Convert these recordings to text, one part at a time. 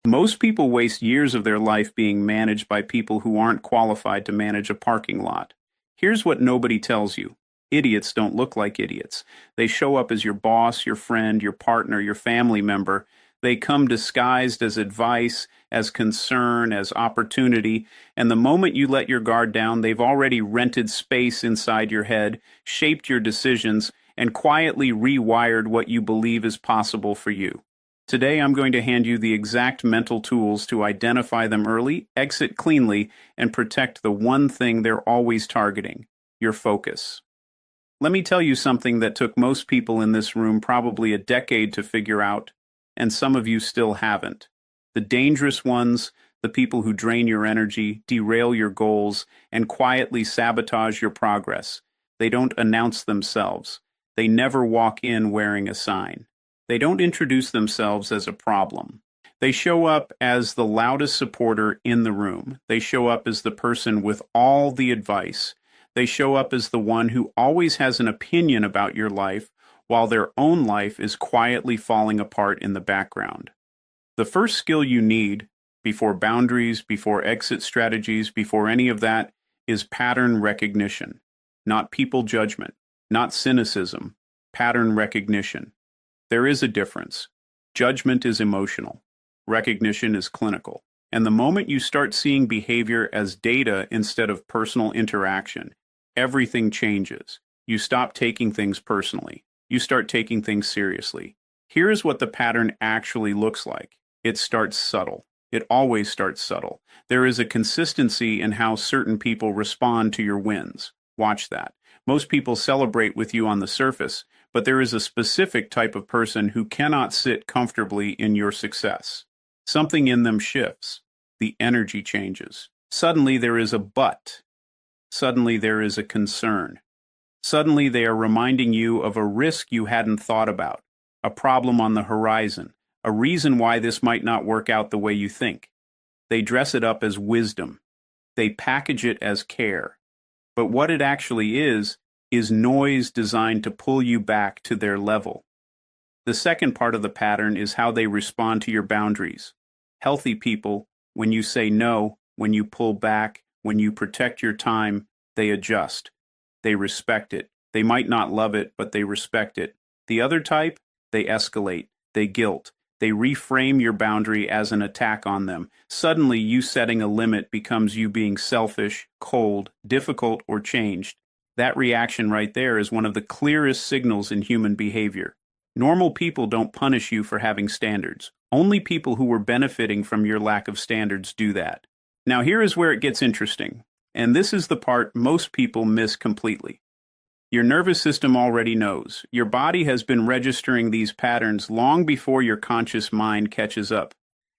Most people waste years of their life being managed by people who aren't qualified to manage a parking lot. Here's what nobody tells you. Idiots don't look like idiots. They show up as your boss, your friend, your partner, your family member. They come disguised as advice, as concern, as opportunity, and the moment you let your guard down, they've already rented space inside your head, shaped your decisions, and quietly rewired what you believe is possible for you. Today, I'm going to hand you the exact mental tools to identify them early, exit cleanly, and protect the one thing they're always targeting: your focus. Let me tell you something that took most people in this room probably a decade to figure out, and some of you still haven't. The dangerous ones, the people who drain your energy, derail your goals, and quietly sabotage your progress. They don't announce themselves. They never walk in wearing a sign. They don't introduce themselves as a problem. They show up as the loudest supporter in the room. They show up as the person with all the advice. They show up as the one who always has an opinion about your life while their own life is quietly falling apart in the background. The first skill you need, before boundaries, before exit strategies, before any of that, is pattern recognition. Not people judgment, not cynicism, pattern recognition. There is a difference. Judgment is emotional. Recognition is clinical. And the moment you start seeing behavior as data instead of personal interaction, everything changes. You stop taking things personally. You start taking things seriously. Here's what the pattern actually looks like. It starts subtle. It always starts subtle. There is a consistency in how certain people respond to your wins. Watch that. Most people celebrate with you on the surface, but there is a specific type of person who cannot sit comfortably in your success. Something in them shifts. The energy changes. Suddenly there is a but. Suddenly there is a concern. Suddenly they are reminding you of a risk you hadn't thought about, a problem on the horizon, a reason why this might not work out the way you think. They dress it up as wisdom. They package it as care. But what it actually is noise designed to pull you back to their level. The second part of the pattern is how they respond to your boundaries. Healthy people, when you say no, when you pull back, when you protect your time, they adjust. They respect it. They might not love it, but they respect it. The other type, they escalate. They guilt. They reframe your boundary as an attack on them. Suddenly, you setting a limit becomes you being selfish, cold, difficult, or changed. That reaction right there is one of the clearest signals in human behavior. Normal people don't punish you for having standards. Only people who were benefiting from your lack of standards do that. Now here is where it gets interesting, and this is the part most people miss completely. Your nervous system already knows. Your body has been registering these patterns long before your conscious mind catches up.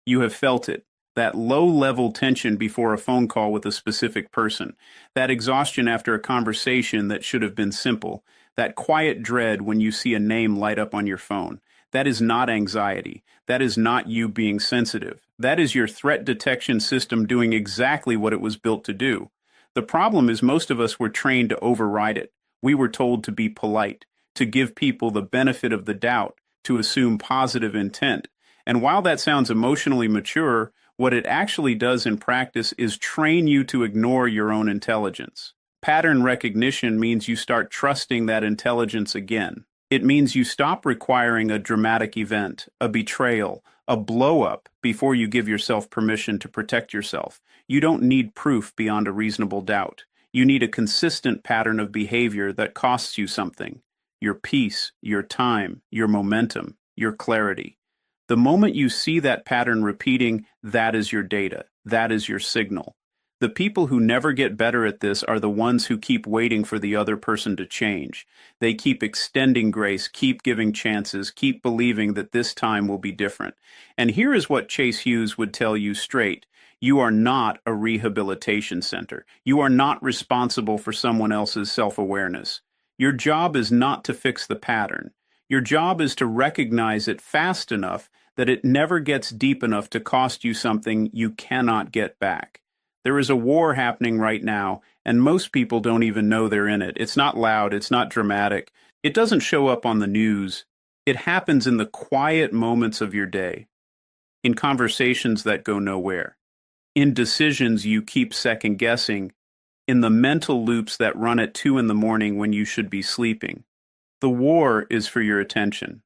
You have felt it. That low-level tension before a phone call with a specific person, that exhaustion after a conversation that should have been simple, that quiet dread when you see a name light up on your phone. That is not anxiety. That is not you being sensitive. That is your threat detection system doing exactly what it was built to do. The problem is most of us were trained to override it. We were told to be polite, to give people the benefit of the doubt, to assume positive intent. And while that sounds emotionally mature, what it actually does in practice is train you to ignore your own intelligence. Pattern recognition means you start trusting that intelligence again. It means you stop requiring a dramatic event, a betrayal, a blow-up before you give yourself permission to protect yourself. You don't need proof beyond a reasonable doubt. You need a consistent pattern of behavior that costs you something: your peace, your time, your momentum, your clarity. The moment you see that pattern repeating, that is your data. That is your signal. The people who never get better at this are the ones who keep waiting for the other person to change. They keep extending grace, keep giving chances, keep believing that this time will be different. And here is what Chase Hughes would tell you straight. You are not a rehabilitation center. You are not responsible for someone else's self-awareness. Your job is not to fix the pattern. Your job is to recognize it fast enough that it never gets deep enough to cost you something you cannot get back. There is a war happening right now, and most people don't even know they're in it. It's not loud, it's not dramatic. It doesn't show up on the news. It happens in the quiet moments of your day. in conversations that go nowhere, in decisions you keep second guessing, in the mental loops that run at 2 in the morning when you should be sleeping. The war is for your attention.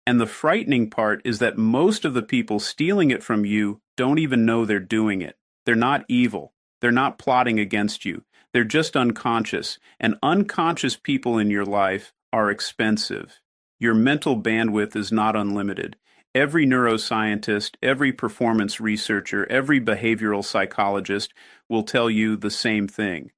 And the frightening part is that most of the people stealing it from you don't even know they're doing it. They're not evil. They're not plotting against you. They're just unconscious. And unconscious people in your life are expensive. Your mental bandwidth is not unlimited. Every neuroscientist, every performance researcher, every behavioral psychologist will tell you the same thing.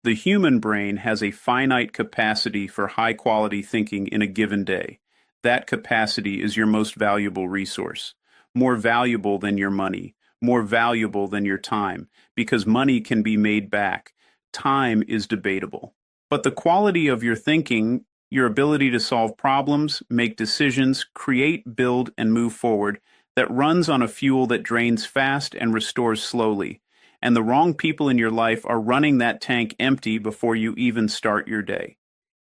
The human brain has a finite capacity for high-quality thinking in a given day. That capacity is your most valuable resource, more valuable than your money, more valuable than your time, because money can be made back. Time is debatable. But the quality of your thinking, your ability to solve problems, make decisions, create, build, and move forward, that runs on a fuel that drains fast and restores slowly. And the wrong people in your life are running that tank empty before you even start your day.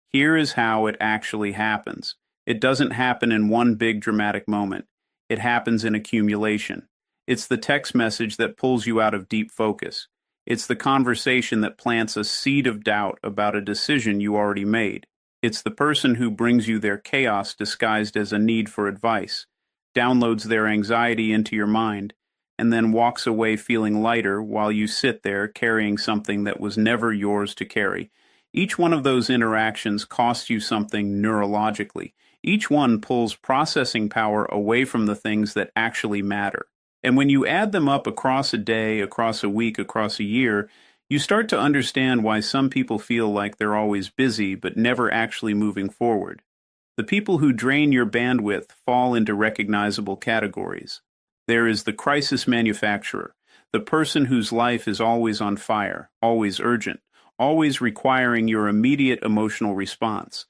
Here is how it actually happens. It doesn't happen in one big dramatic moment. It happens in accumulation. It's the text message that pulls you out of deep focus. It's the conversation that plants a seed of doubt about a decision you already made. It's the person who brings you their chaos disguised as a need for advice, downloads their anxiety into your mind, and then walks away feeling lighter while you sit there carrying something that was never yours to carry. Each one of those interactions costs you something neurologically. Each one pulls processing power away from the things that actually matter. And when you add them up across a day, across a week, across a year, you start to understand why some people feel like they're always busy but never actually moving forward. The people who drain your bandwidth fall into recognizable categories. There is the crisis manufacturer, the person whose life is always on fire, always urgent, always requiring your immediate emotional response.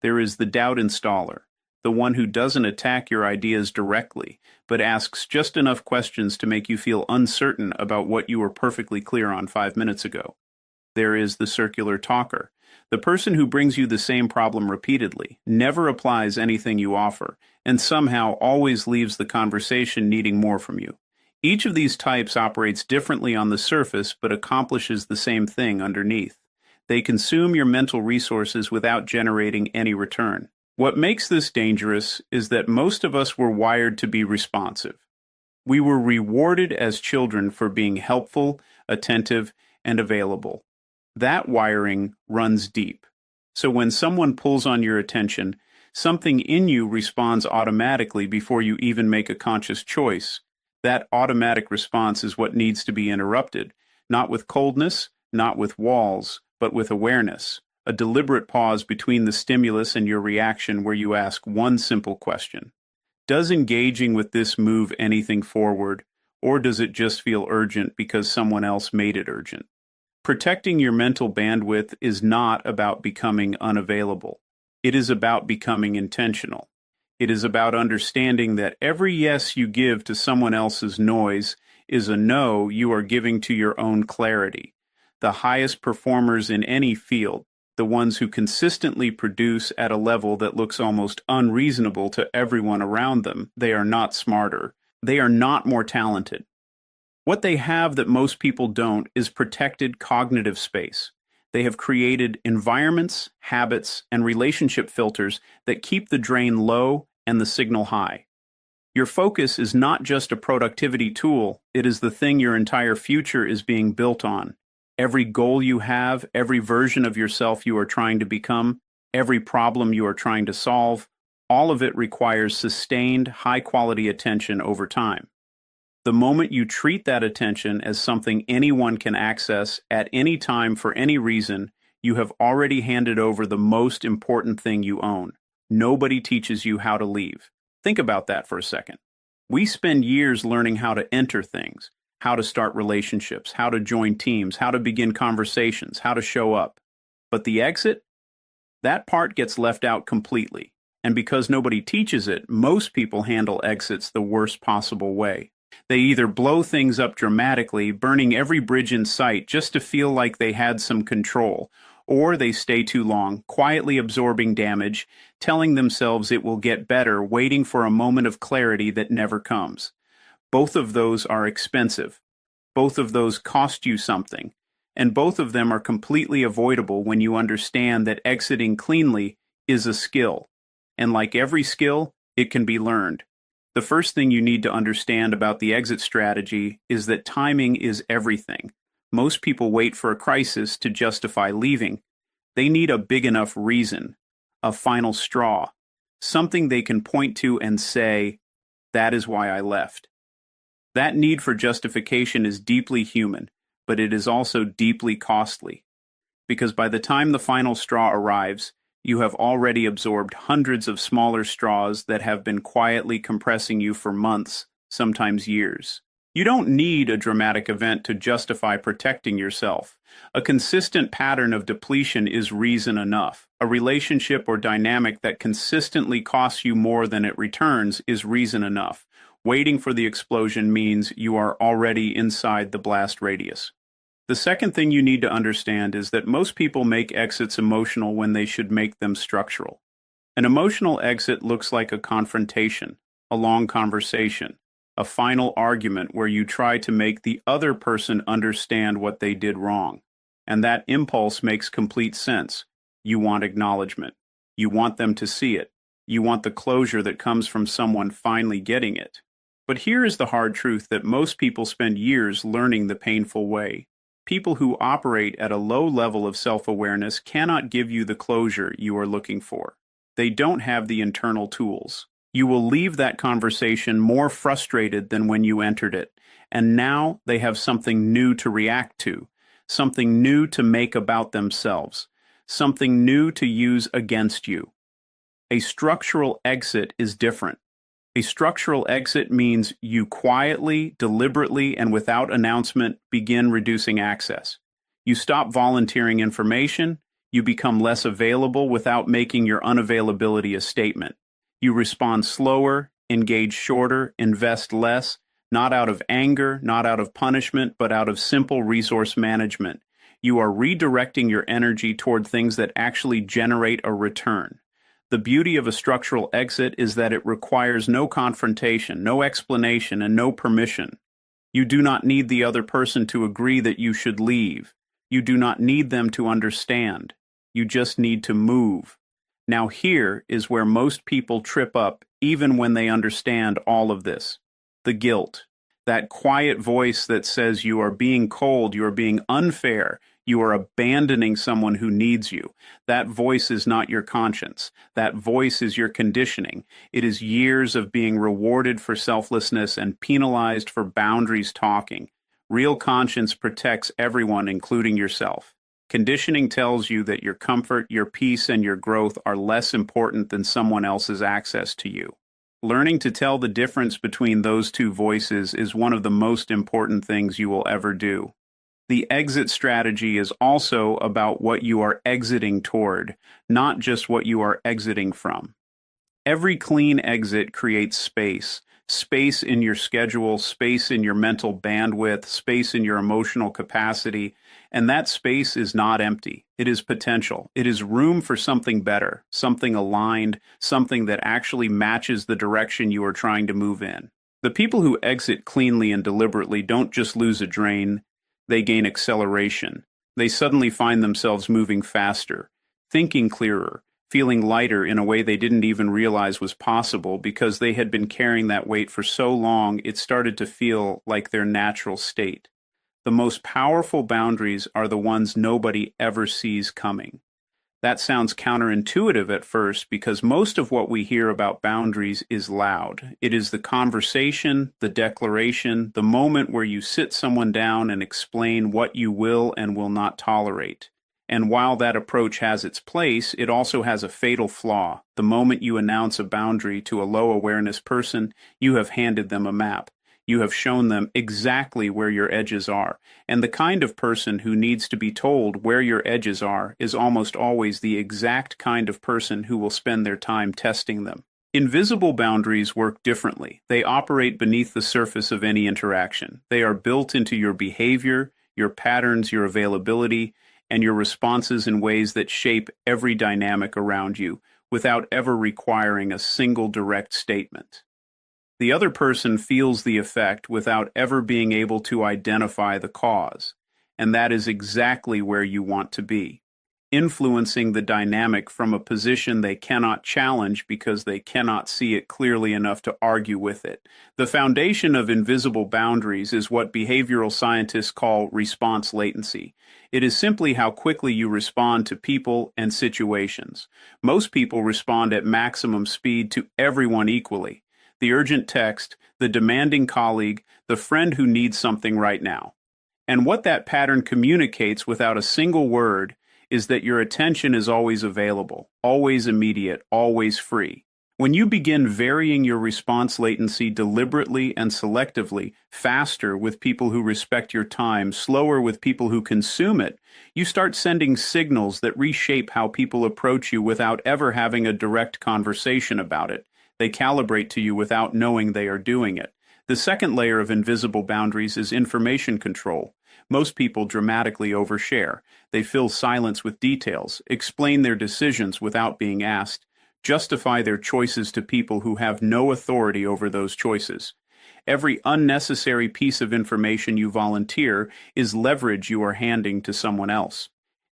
There is the doubt installer, the one who doesn't attack your ideas directly, but asks just enough questions to make you feel uncertain about what you were perfectly clear on 5 minutes ago. There is the circular talker, the person who brings you the same problem repeatedly, never applies anything you offer, and somehow always leaves the conversation needing more from you. Each of these types operates differently on the surface but accomplishes the same thing underneath. They consume your mental resources without generating any return. What makes this dangerous is that most of us were wired to be responsive. We were rewarded as children for being helpful, attentive, and available. That wiring runs deep. So when someone pulls on your attention, something in you responds automatically before you even make a conscious choice. That automatic response is what needs to be interrupted, not with coldness, not with walls, but with awareness, a deliberate pause between the stimulus and your reaction where you ask one simple question. Does engaging with this move anything forward, or does it just feel urgent because someone else made it urgent? Protecting your mental bandwidth is not about becoming unavailable. It is about becoming intentional. It is about understanding that every yes you give to someone else's noise is a no you are giving to your own clarity. The highest performers in any field, the ones who consistently produce at a level that looks almost unreasonable to everyone around them, they are not smarter. They are not more talented. What they have that most people don't is protected cognitive space. They have created environments, habits, and relationship filters that keep the drain low and the signal high. Your focus is not just a productivity tool, it is the thing your entire future is being built on. Every goal you have, every version of yourself you are trying to become, every problem you are trying to solve, all of it requires sustained, high-quality attention over time. The moment you treat that attention as something anyone can access at any time for any reason, you have already handed over the most important thing you own. Nobody teaches you how to leave. Think about that for a second. We spend years learning how to enter things, how to start relationships, how to join teams, how to begin conversations, how to show up. But the exit? That part gets left out completely. And because nobody teaches it, most people handle exits the worst possible way. They either blow things up dramatically, burning every bridge in sight just to feel like they had some control, or they stay too long, quietly absorbing damage, telling themselves it will get better, waiting for a moment of clarity that never comes. Both of those are expensive. Both of those cost you something. And both of them are completely avoidable when you understand that exiting cleanly is a skill. And like every skill, it can be learned. The first thing you need to understand about the exit strategy is that timing is everything. Most people wait for a crisis to justify leaving. They need a big enough reason, a final straw, something they can point to and say, "That is why I left." That need for justification is deeply human, but it is also deeply costly. Because by the time the final straw arrives, you have already absorbed hundreds of smaller straws that have been quietly compressing you for months, sometimes years. You don't need a dramatic event to justify protecting yourself. A consistent pattern of depletion is reason enough. A relationship or dynamic that consistently costs you more than it returns is reason enough. Waiting for the explosion means you are already inside the blast radius. The second thing you need to understand is that most people make exits emotional when they should make them structural. An emotional exit looks like a confrontation, a long conversation, a final argument where you try to make the other person understand what they did wrong. And that impulse makes complete sense. You want acknowledgement. You want them to see it. You want the closure that comes from someone finally getting it. But here is the hard truth that most people spend years learning the painful way. People who operate at a low level of self-awareness cannot give you the closure you are looking for. They don't have the internal tools. You will leave that conversation more frustrated than when you entered it, and now they have something new to react to, something new to make about themselves, something new to use against you. A structural exit is different. A structural exit means you quietly, deliberately, and without announcement begin reducing access. You stop volunteering information, you become less available without making your unavailability a statement. You respond slower, engage shorter, invest less, not out of anger, not out of punishment, but out of simple resource management. You are redirecting your energy toward things that actually generate a return. The beauty of a structural exit is that it requires no confrontation, no explanation, and no permission. You do not need the other person to agree that you should leave. You do not need them to understand. You just need to move. Now here is where most people trip up even when they understand all of this. The guilt. That quiet voice that says you are being cold, you are being unfair, you are abandoning someone who needs you. That voice is not your conscience. That voice is your conditioning. It is years of being rewarded for selflessness and penalized for boundaries talking. Real conscience protects everyone, including yourself. Conditioning tells you that your comfort, your peace, and your growth are less important than someone else's access to you. Learning to tell the difference between those two voices is one of the most important things you will ever do. The exit strategy is also about what you are exiting toward, not just what you are exiting from. Every clean exit creates space. Space in your schedule, space in your mental bandwidth, space in your emotional capacity, and that space is not empty. It is potential. It is room for something better, something aligned, something that actually matches the direction you are trying to move in. The people who exit cleanly and deliberately don't just lose a drain, they gain acceleration. They suddenly find themselves moving faster, thinking clearer, feeling lighter in a way they didn't even realize was possible because they had been carrying that weight for so long it started to feel like their natural state. The most powerful boundaries are the ones nobody ever sees coming. That sounds counterintuitive at first because most of what we hear about boundaries is loud. It is the conversation, the declaration, the moment where you sit someone down and explain what you will and will not tolerate. And while that approach has its place, it also has a fatal flaw. The moment you announce a boundary to a low-awareness person, you have handed them a map. You have shown them exactly where your edges are. And the kind of person who needs to be told where your edges are is almost always the exact kind of person who will spend their time testing them. Invisible boundaries work differently. They operate beneath the surface of any interaction. They are built into your behavior, your patterns, your availability, and your responses in ways that shape every dynamic around you without ever requiring a single direct statement. The other person feels the effect without ever being able to identify the cause. And that is exactly where you want to be, influencing the dynamic from a position they cannot challenge because they cannot see it clearly enough to argue with it. The foundation of invisible boundaries is what behavioral scientists call response latency. It is simply how quickly you respond to people and situations. Most people respond at maximum speed to everyone equally. The urgent text, the demanding colleague, the friend who needs something right now. And what that pattern communicates without a single word is that your attention is always available, always immediate, always free. When you begin varying your response latency deliberately and selectively, faster with people who respect your time, slower with people who consume it, you start sending signals that reshape how people approach you without ever having a direct conversation about it. They calibrate to you without knowing they are doing it. The second layer of invisible boundaries is information control. Most people dramatically overshare. They fill silence with details, explain their decisions without being asked, justify their choices to people who have no authority over those choices. Every unnecessary piece of information you volunteer is leverage you are handing to someone else.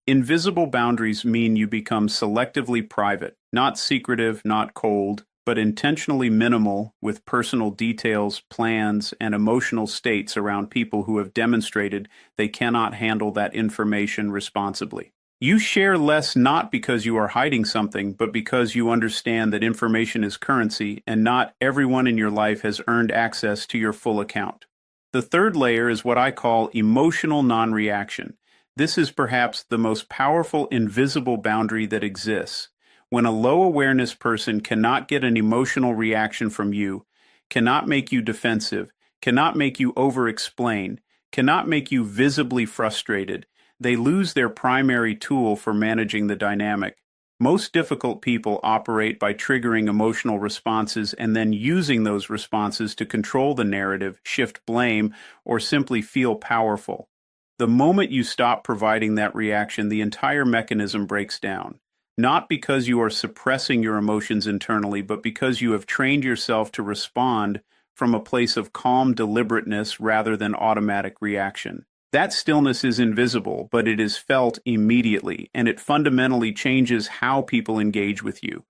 Invisible boundaries mean you become selectively private, not secretive, not cold, but intentionally minimal with personal details, plans, and emotional states around people who have demonstrated they cannot handle that information responsibly. You share less not because you are hiding something, but because you understand that information is currency and not everyone in your life has earned access to your full account. The third layer is what I call emotional non-reaction. This is perhaps the most powerful invisible boundary that exists. When a low-awareness person cannot get an emotional reaction from you, cannot make you defensive, cannot make you over-explain, cannot make you visibly frustrated, they lose their primary tool for managing the dynamic. Most difficult people operate by triggering emotional responses and then using those responses to control the narrative, shift blame, or simply feel powerful. The moment you stop providing that reaction, the entire mechanism breaks down. Not because you are suppressing your emotions internally, but because you have trained yourself to respond from a place of calm deliberateness rather than automatic reaction. That stillness is invisible, but it is felt immediately, and it fundamentally changes how people engage with you.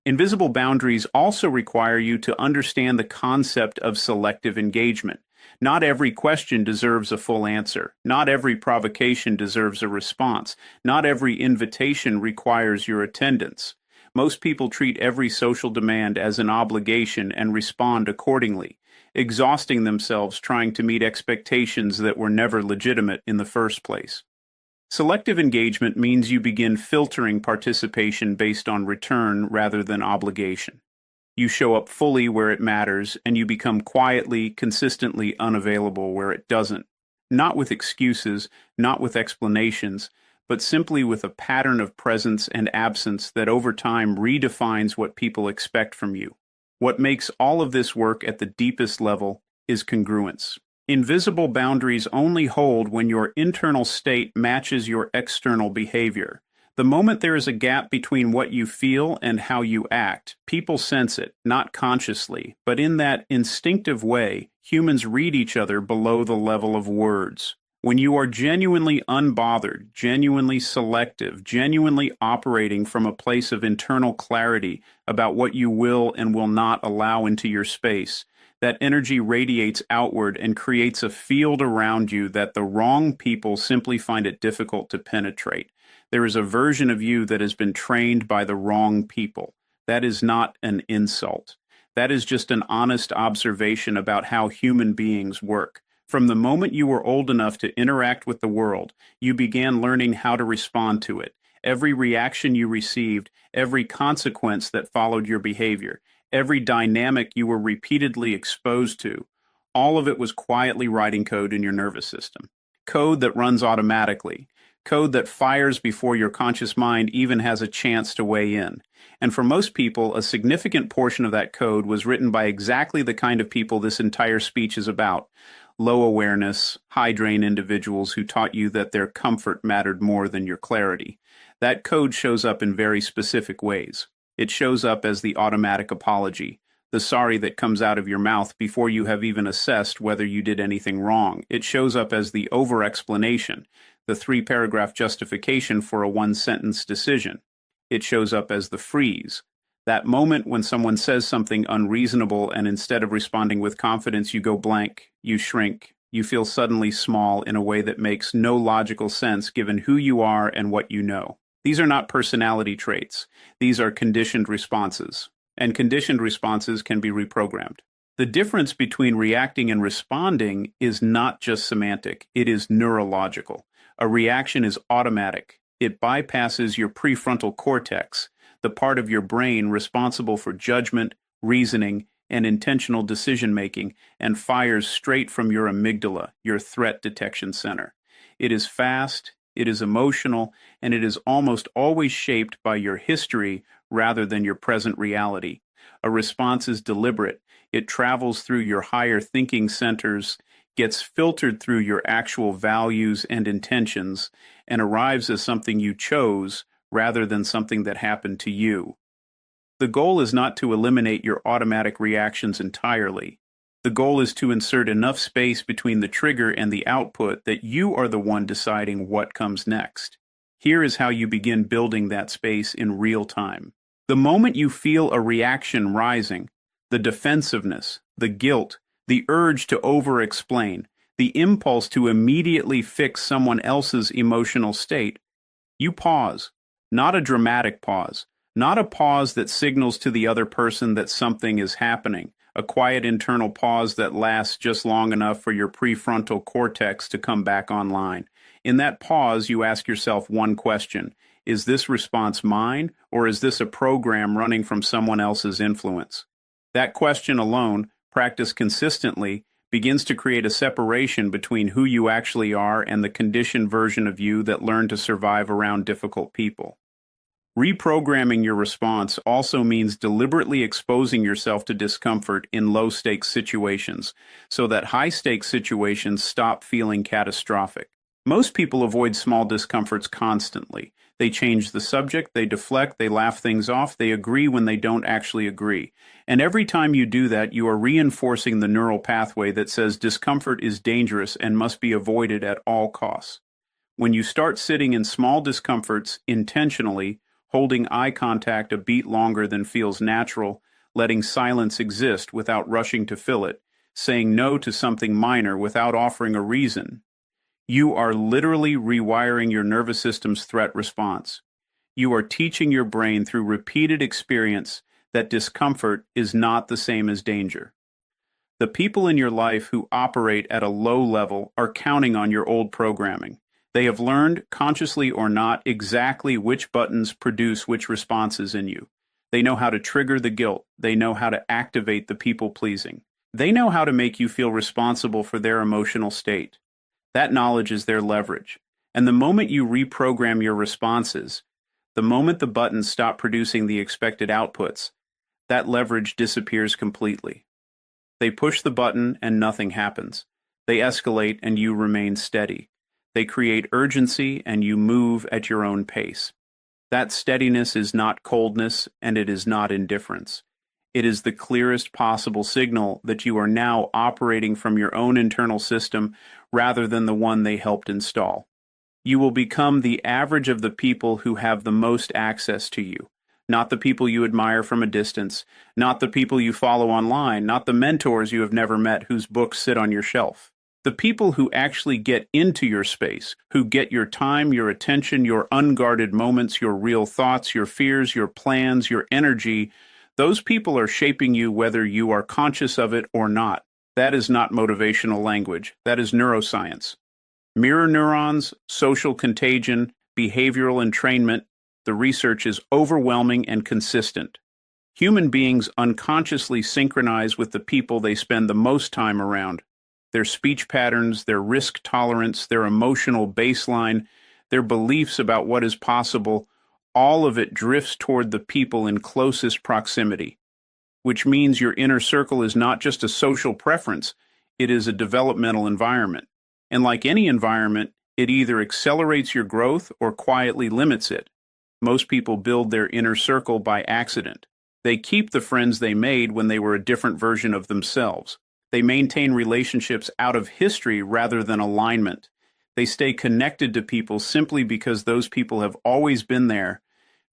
Invisible boundaries also require you to understand the concept of selective engagement. Not every question deserves a full answer. Not every provocation deserves a response. Not every invitation requires your attendance. Most people treat every social demand as an obligation and respond accordingly, exhausting themselves trying to meet expectations that were never legitimate in the first place. Selective engagement means you begin filtering participation based on return rather than obligation. You show up fully where it matters, and you become quietly, consistently unavailable where it doesn't. Not with excuses, not with explanations, but simply with a pattern of presence and absence that over time redefines what people expect from you. What makes all of this work at the deepest level is congruence. Invisible boundaries only hold when your internal state matches your external behavior. The moment there is a gap between what you feel and how you act, people sense it, not consciously, but in that instinctive way, humans read each other below the level of words. When you are genuinely unbothered, genuinely selective, genuinely operating from a place of internal clarity about what you will and will not allow into your space, that energy radiates outward and creates a field around you that the wrong people simply find it difficult to penetrate. There is a version of you that has been trained by the wrong people. That is not an insult. That is just an honest observation about how human beings work. From the moment you were old enough to interact with the world, you began learning how to respond to it. Every reaction you received, every consequence that followed your behavior, every dynamic you were repeatedly exposed to, all of it was quietly writing code in your nervous system. Code that runs automatically. Code that fires before your conscious mind even has a chance to weigh in. And for most people, a significant portion of that code was written by exactly the kind of people this entire speech is about. Low awareness, high drain individuals who taught you that their comfort mattered more than your clarity. That code shows up in very specific ways. It shows up as the automatic apology, the sorry that comes out of your mouth before you have even assessed whether you did anything wrong. It shows up as the over-explanation, the three-paragraph justification for a one-sentence decision. It shows up as the freeze, that moment when someone says something unreasonable and instead of responding with confidence, you go blank, you shrink, you feel suddenly small in a way that makes no logical sense given who you are and what you know. These are not personality traits. These are conditioned responses. And conditioned responses can be reprogrammed. The difference between reacting and responding is not just semantic, it is neurological. A reaction is automatic. It bypasses your prefrontal cortex, the part of your brain responsible for judgment, reasoning, and intentional decision-making, and fires straight from your amygdala, your threat detection center. It is fast, it is emotional, and it is almost always shaped by your history rather than your present reality. A response is deliberate. It travels through your higher thinking centers, gets filtered through your actual values and intentions, and arrives as something you chose rather than something that happened to you. The goal is not to eliminate your automatic reactions entirely. The goal is to insert enough space between the trigger and the output that you are the one deciding what comes next. Here is how you begin building that space in real time. The moment you feel a reaction rising, the defensiveness, the guilt, the urge to over-explain, the impulse to immediately fix someone else's emotional state, you pause. Not a dramatic pause, not a pause that signals to the other person that something is happening, a quiet internal pause that lasts just long enough for your prefrontal cortex to come back online. In that pause, you ask yourself one question: is this response mine, or is this a program running from someone else's influence? That question alone, practiced consistently, begins to create a separation between who you actually are and the conditioned version of you that learned to survive around difficult people. Reprogramming your response also means deliberately exposing yourself to discomfort in low-stakes situations, so that high-stakes situations stop feeling catastrophic. Most people avoid small discomforts constantly. They change the subject, they deflect, they laugh things off, they agree when they don't actually agree. And every time you do that, you are reinforcing the neural pathway that says discomfort is dangerous and must be avoided at all costs. When you start sitting in small discomforts intentionally, holding eye contact a beat longer than feels natural, letting silence exist without rushing to fill it, saying no to something minor without offering a reason, you are literally rewiring your nervous system's threat response. You are teaching your brain through repeated experience that discomfort is not the same as danger. The people in your life who operate at a low level are counting on your old programming. They have learned, consciously or not, exactly which buttons produce which responses in you. They know how to trigger the guilt. They know how to activate the people-pleasing. They know how to make you feel responsible for their emotional state. That knowledge is their leverage. And the moment you reprogram your responses, the moment the buttons stop producing the expected outputs, that leverage disappears completely. They push the button and nothing happens. They escalate and you remain steady. They create urgency and you move at your own pace. That steadiness is not coldness and it is not indifference. It is the clearest possible signal that you are now operating from your own internal system rather than the one they helped install. You will become the average of the people who have the most access to you, not the people you admire from a distance, not the people you follow online, not the mentors you have never met whose books sit on your shelf. The people who actually get into your space, who get your time, your attention, your unguarded moments, your real thoughts, your fears, your plans, your energy, those people are shaping you whether you are conscious of it or not. That is not motivational language. That is neuroscience. Mirror neurons, social contagion, behavioral entrainment, the research is overwhelming and consistent. Human beings unconsciously synchronize with the people they spend the most time around. Their speech patterns, their risk tolerance, their emotional baseline, their beliefs about what is possible, all of it drifts toward the people in closest proximity, which means your inner circle is not just a social preference, it is a developmental environment. And like any environment, it either accelerates your growth or quietly limits it. Most people build their inner circle by accident. They keep the friends they made when they were a different version of themselves. They maintain relationships out of history rather than alignment. They stay connected to people simply because those people have always been there,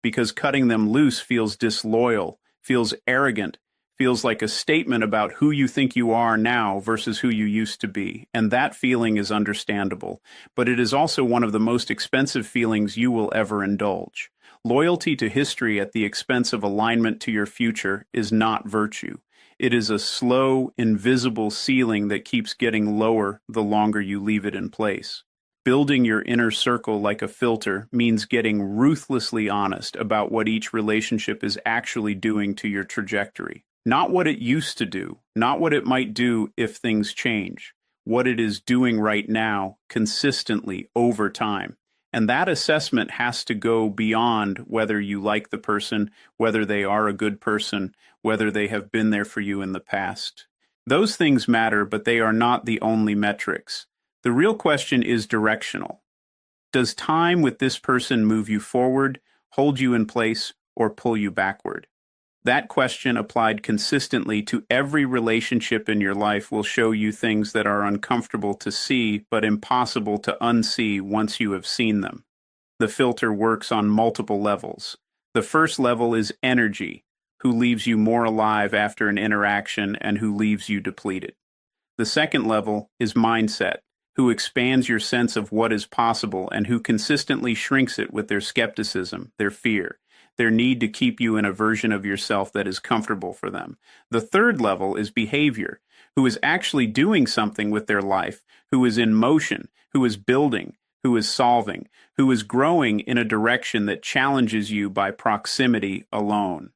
because cutting them loose feels disloyal, feels arrogant, feels like a statement about who you think you are now versus who you used to be. And that feeling is understandable, but it is also one of the most expensive feelings you will ever indulge. Loyalty to history at the expense of alignment to your future is not virtue. It is a slow, invisible ceiling that keeps getting lower the longer you leave it in place. Building your inner circle like a filter means getting ruthlessly honest about what each relationship is actually doing to your trajectory. Not what it used to do, not what it might do if things change, what it is doing right now, consistently, over time. And that assessment has to go beyond whether you like the person, whether they are a good person, whether they have been there for you in the past. Those things matter, but they are not the only metrics. The real question is directional. Does time with this person move you forward, hold you in place, or pull you backward? That question applied consistently to every relationship in your life will show you things that are uncomfortable to see but impossible to unsee once you have seen them. The filter works on multiple levels. The first level is energy, who leaves you more alive after an interaction and who leaves you depleted. The second level is mindset, who expands your sense of what is possible and who consistently shrinks it with their skepticism, their fear, their need to keep you in a version of yourself that is comfortable for them. The third level is behavior, who is actually doing something with their life, who is in motion, who is building, who is solving, who is growing in a direction that challenges you by proximity alone.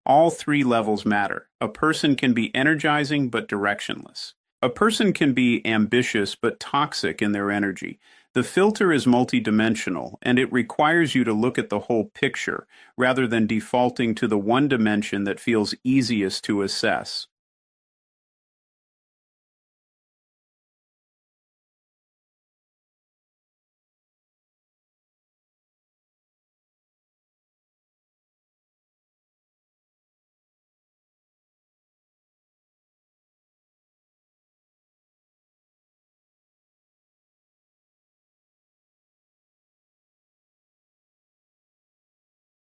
All three levels matter. A person can be energizing but directionless. A person can be ambitious but toxic in their energy. The filter is multidimensional, and it requires you to look at the whole picture rather than defaulting to the one dimension that feels easiest to assess.